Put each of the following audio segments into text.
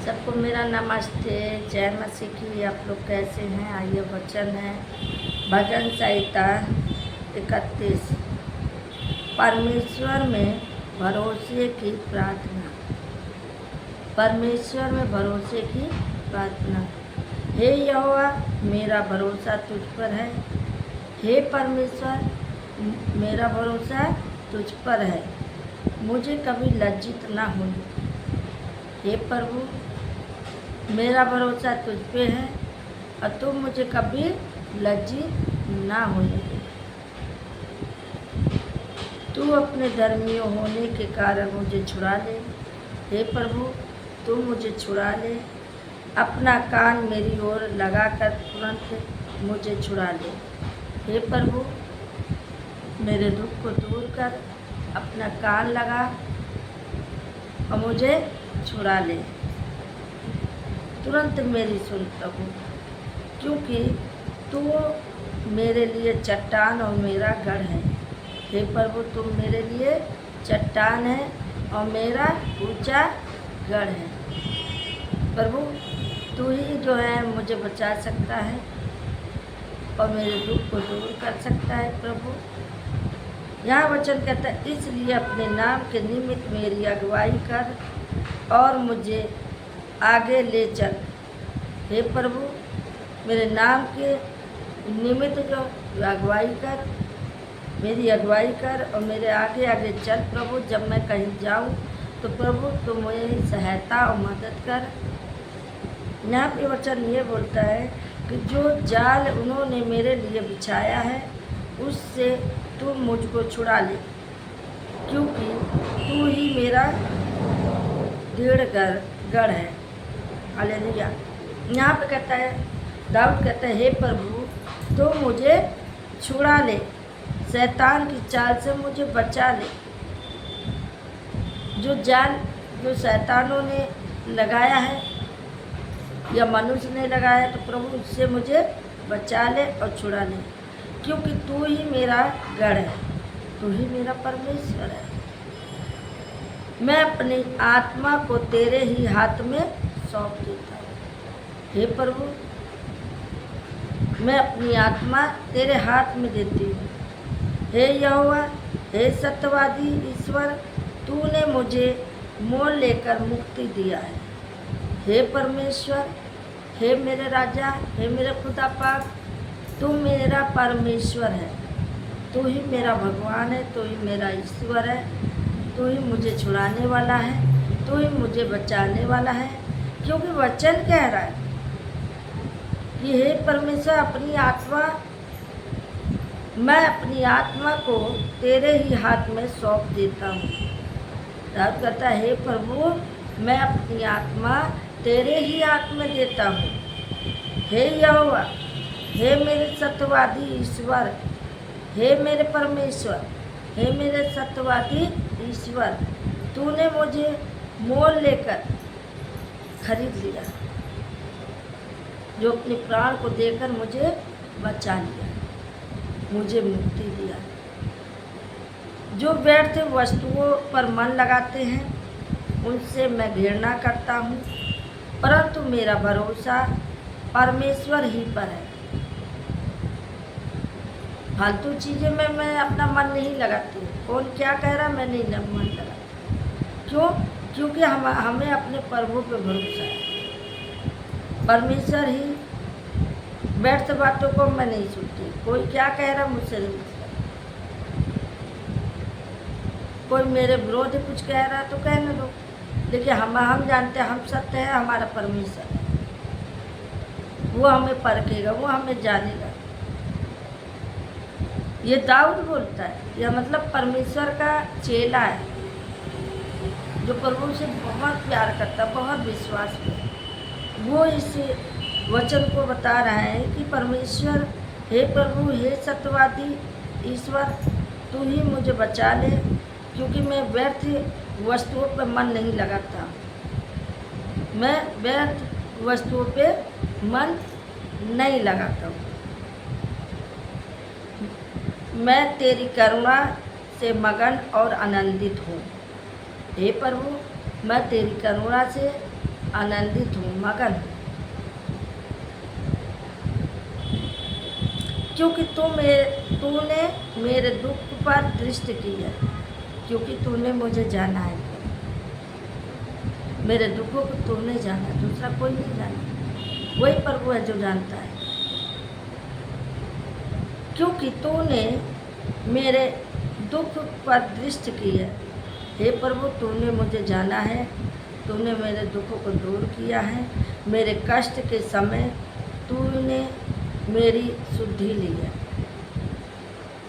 सबको मेरा नमस्ते, जय मसीह की। आप लोग कैसे हैं? आइए वचन है भजन संहिता 31। परमेश्वर में भरोसे की प्रार्थना। परमेश्वर में भरोसे की प्रार्थना। हे यहोवा, मेरा भरोसा तुझ पर है। हे परमेश्वर, मेरा भरोसा तुझ पर है। मुझे कभी लज्जित ना होने। हे प्रभु, मेरा भरोसा तुझ पे है और तुम मुझे कभी लज्जित ना होने दे। तू अपने धर्मी होने के कारण मुझे छुड़ा ले। हे प्रभु, तू मुझे छुड़ा ले। अपना कान मेरी ओर लगाकर तुरंत मुझे छुड़ा ले। हे प्रभु, मेरे दुख को दूर कर, अपना कान लगा और मुझे छुड़ा ले। तुरंत मेरी सुन प्रभु, क्योंकि तू मेरे लिए चट्टान और मेरा गढ़ है। हे प्रभु, तुम मेरे लिए चट्टान है और मेरा ऊंचा गढ़ है। प्रभु, तू ही जो है मुझे बचा सकता है और मेरे दुख को दूर कर सकता है। प्रभु, यहाँ वचन कहता है, इसलिए अपने नाम के निमित्त मेरी अगुवाई कर और मुझे आगे ले चल। हे प्रभु, मेरे नाम के निमित्त जो अगुवाई कर, मेरी अगुवाई कर और मेरे आगे आगे चल। प्रभु, जब मैं कहीं जाऊं तो प्रभु तुम मेरी सहायता और मदद कर। यहाँ पे वचन ये बोलता है कि जो जाल उन्होंने मेरे लिए बिछाया है उससे तू मुझको छुड़ा ले, क्योंकि तू ही मेरा दृढ़ गढ़ है। हालेलुया। यहाँ पे कहता है, दाऊद कहता है, हे प्रभु, तो मुझे छुड़ा ले, शैतान की चाल से मुझे बचा ले। जो जाल जो शैतानों ने लगाया है या मनुष्य ने लगाया, तो प्रभु उससे मुझे बचा ले और छुड़ा ले, क्योंकि तू ही मेरा गढ़ है, तू ही मेरा परमेश्वर है। मैं अपनी आत्मा को तेरे ही हाथ में सौंप देता हूँ। हे प्रभु, मैं अपनी आत्मा तेरे हाथ में देती हूँ। हे यहोवा, हे सत्यवादी ईश्वर, तूने मुझे मोल लेकर मुक्ति दिया है। हे परमेश्वर, हे मेरे राजा, हे मेरे खुदा पाक, तू मेरा परमेश्वर है, तू ही मेरा भगवान है, तू ही मेरा ईश्वर है, तू ही मुझे छुड़ाने वाला है, तू ही मुझे बचाने वाला है। क्योंकि वचन कह रहा है कि हे परमेश्वर, अपनी आत्मा, मैं अपनी आत्मा को तेरे ही हाथ में सौंप देता हूँ। दाऊद कहता है, हे प्रभु, मैं अपनी आत्मा तेरे ही हाथ में देता हूँ। हे यहोवा, हे मेरे सत्यवादी ईश्वर, हे मेरे परमेश्वर, हे मेरे सत्यवादी ईश्वर, तूने मुझे मोल लेकर खरीद लिया, जो अपने प्राण को देकर मुझे बचा लिया, मुझे मुक्ति दिया। जो व्यर्थ वस्तुओं पर मन लगाते हैं उनसे मैं घृणा करता हूँ, परंतु मेरा भरोसा परमेश्वर ही पर है। फालतू चीज़ें में मैं अपना मन नहीं लगाती हूँ। कौन क्या कह रहा, मैं नहीं मन लगाती। क्यों? क्योंकि हमें अपने प्रभु पे भरोसा है। परमेश्वर ही, व्यर्थ बातों को मैं नहीं सुनती। कोई क्या कह रहा मुझसे नहीं सुनता। कोई मेरे विरोध कुछ कह रहा है तो कहने दो, देखिए हम जानते हैं, हम सत्य है, हमारा परमेश्वर है, वो हमें परखेगा, वो हमें जानेगा। ये दाऊद बोलता है, यह मतलब परमेश्वर का चेला है, जो प्रभु से बहुत प्यार करता, बहुत विश्वास है। वो इस वचन को बता रहा है कि परमेश्वर, हे प्रभु, हे सत्यवादी ईश्वर, तू ही मुझे बचा ले, क्योंकि मैं व्यर्थ वस्तुओं पर मन नहीं लगाता। मैं व्यर्थ वस्तुओं पे मन नहीं लगाता हूँ। मैं तेरी करुणा से मगन और आनंदित हूँ। हे प्रभु, मैं तेरी करुणा से आनंदित हूँ, मगन हूँ, क्योंकि तूने मेरे दुख पर दृष्टि की है, क्योंकि तूने मुझे जाना है, मेरे दुखों को तूने जाना, दूसरा कोई नहीं जाना, वही प्रभु है जो जानता है। क्योंकि तूने मेरे दुख पर दृष्टि की है, हे प्रभु तूने मुझे जाना है, तूने मेरे दुखों को दूर किया है, मेरे कष्ट के समय तूने मेरी शुद्धि ली है।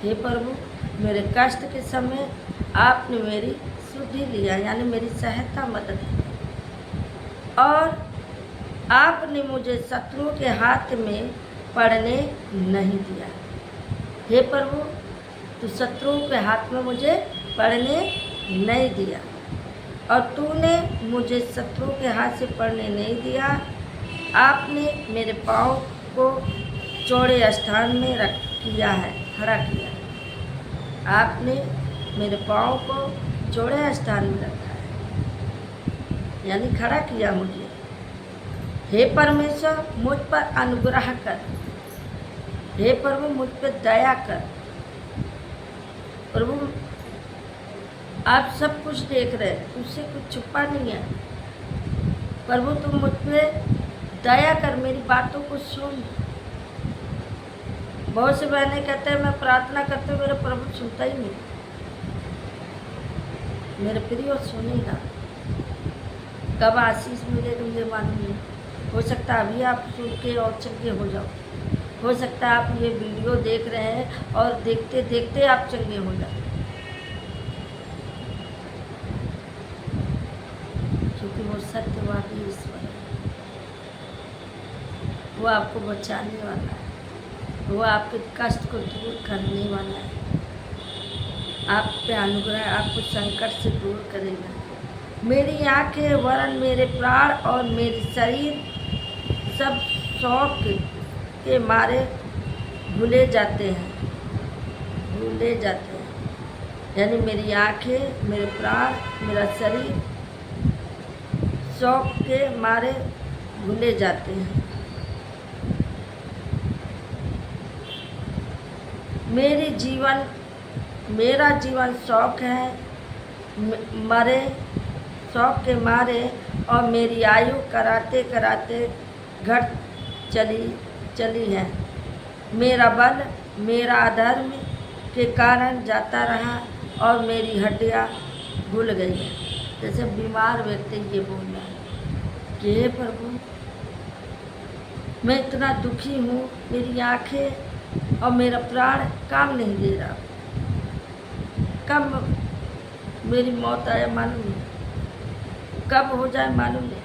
हे प्रभु मेरे कष्ट के समय आपने मेरी शुद्धि लिया, यानी मेरी सहायता मदद की, और आपने मुझे शत्रुओं के हाथ में पड़ने नहीं दिया। हे प्रभु तू शत्रुओं के हाथ में मुझे पड़ने नहीं दिया, और तूने मुझे शत्रुओं के हाथ से पड़ने नहीं दिया। आपने मेरे पाँव को चौड़े स्थान में किया है, खड़ा किया है। आपने मेरे पाँव को चौड़े स्थान में रखा है, यानी खड़ा किया मुझे। हे परमेश्वर मुझ पर अनुग्रह कर, हे प्रभु मुझ पर दया कर। प्रभु आप सब कुछ देख रहे हैं, उससे कुछ छुपा नहीं है। प्रभु तुम मुझ पर दया कर, मेरी बातों को सुन। बहुत से बहनें कहते हैं मैं प्रार्थना करते हुए मेरा प्रभु सुनता ही नहीं। मेरे प्रिय सुनेगा, कब आशीष मिलेगा मुझे मालूम नहीं। हो सकता है अभी आप सुन के और चंगे हो जाओ, हो सकता है आप ये वीडियो देख रहे हैं और देखते देखते आप चंगे हो जाए, क्योंकि वो सत्यवादी ईश्वर है। वो आपको बचाने वाला है, वो आपके कष्ट को दूर करने वाला है, आप पे अनुग्रह, आपको संकट से दूर करेगा। मेरी आँखें वरन मेरे प्राण और मेरे शरीर सब शौक के मारे भूले जाते हैं, यानी मेरी आँखें, मेरे प्राण, मेरा शरीर शौक के मारे भूले जाते हैं। मेरा जीवन शौक है, मरे शौक के मारे, और मेरी आयु कराते कराते घट चली है। मेरा बल मेरा अधर्म के कारण जाता रहा, और मेरी हड्डियाँ भूल गई है। जैसे बीमार व्यक्ति ये बोल रहा है कि हे प्रभु मैं इतना दुखी हूँ, मेरी आँखें और मेरा प्राण काम नहीं दे रहा, कब मेरी मौत आए मालूम नहीं, कब हो जाए मालूम नहीं।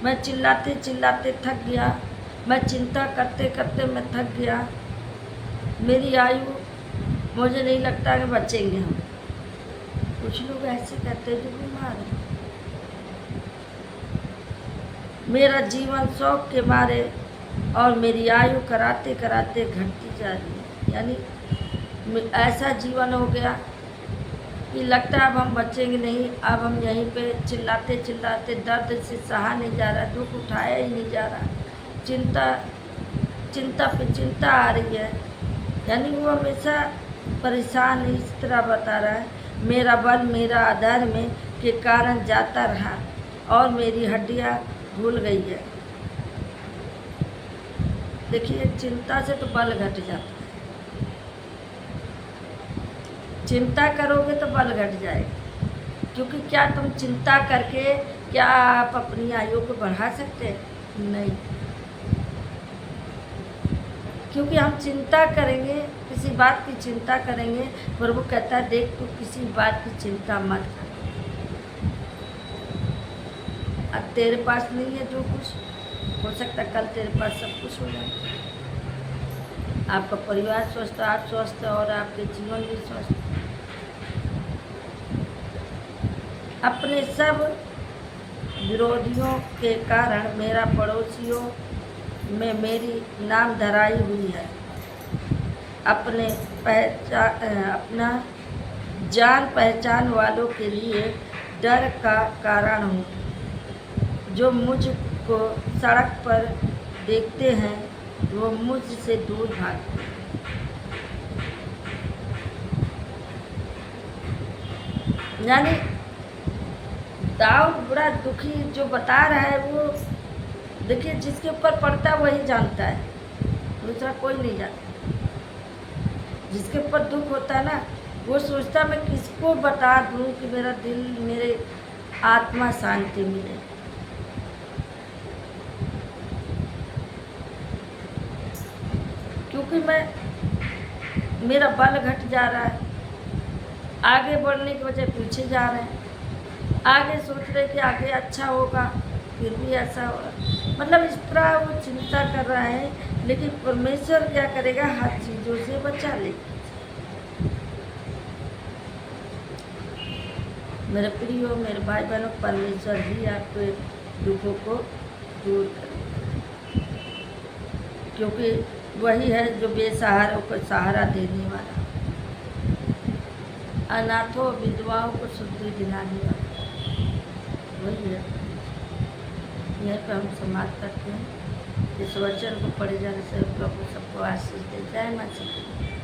मैं चिल्लाते चिल्लाते थक गया, मैं चिंता करते करते मैं थक गया। मेरी आयु मुझे नहीं लगता कि बचेंगे हम। कुछ लोग ऐसे कहते हैं जो बीमार हैं। मेरा जीवन शौक के मारे और मेरी आयु कराते कराते घटती जा रही है, यानी ऐसा जीवन हो गया कि लगता है अब हम बचेंगे नहीं। अब हम यहीं पे चिल्लाते चिल्लाते दर्द से सहा नहीं जा रहा, दुख उठाया ही नहीं जा रहा, चिंता पे चिंता आ रही है, यानी वो हमेशा परेशान इस तरह बता रहा है। मेरा बल मेरा अधर्म के कारण जाता रहा, और मेरी हड्डियाँ भूल गई है। देखिए चिंता से तो बल घट जाता है, चिंता करोगे तो बल घट जाएगा। क्योंकि क्या तुम चिंता करके क्या आप अपनी आयु को बढ़ा सकते हैं? नहीं, क्योंकि हम चिंता करेंगे, किसी बात की चिंता करेंगे, प्रभु कहता है देख तू किसी बात की चिंता मत कर। अब तेरे पास नहीं है जो कुछ, हो सकता कल तेरे पास सब कुछ हो जाए। आपका परिवार स्वस्थ, आप स्वस्थ, और आपके जीवन भी स्वस्थ। अपने सब विरोधियों के कारण मेरा पड़ोसियों में मेरी नाम धराई हुई है। अपना जान पहचान वालों के लिए डर का कारण हूँ। जो मुझको सड़क पर देखते हैं वो मुझसे दूर भागते हैं। यानी दाऊद बड़ा दुखी जो बता रहा है वो देखिए, जिसके ऊपर पड़ता है वही जानता है, दूसरा कोई नहीं जानता। जिसके ऊपर दुख होता है ना, वो सोचता मैं किसको बता दूं कि मेरा दिल, मेरे आत्मा शांति मिले। क्योंकि मेरा बल घट जा रहा है, आगे बढ़ने की वजह पीछे जा रहे हैं, आगे सोच रहे कि आगे अच्छा होगा फिर भी ऐसा होगा, मतलब इस तरह वो चिंता कर रहा है। लेकिन परमेश्वर क्या करेगा, हर चीज़ों से बचा लेगा। मेरे प्रियो, मेरे भाई बहनों, परमेश्वर ही आपके दुखों को दूर करेगा, क्योंकि वही है जो बेसहारों को सहारा देने वाला, अनाथों विधवाओं को शुद्धि दिलाने वाला वही है। यहीं पर हम समाप्त करते हैं। इस वचन को पढ़े जाने से प्रभु सबको आशीष दे। जय माता दी।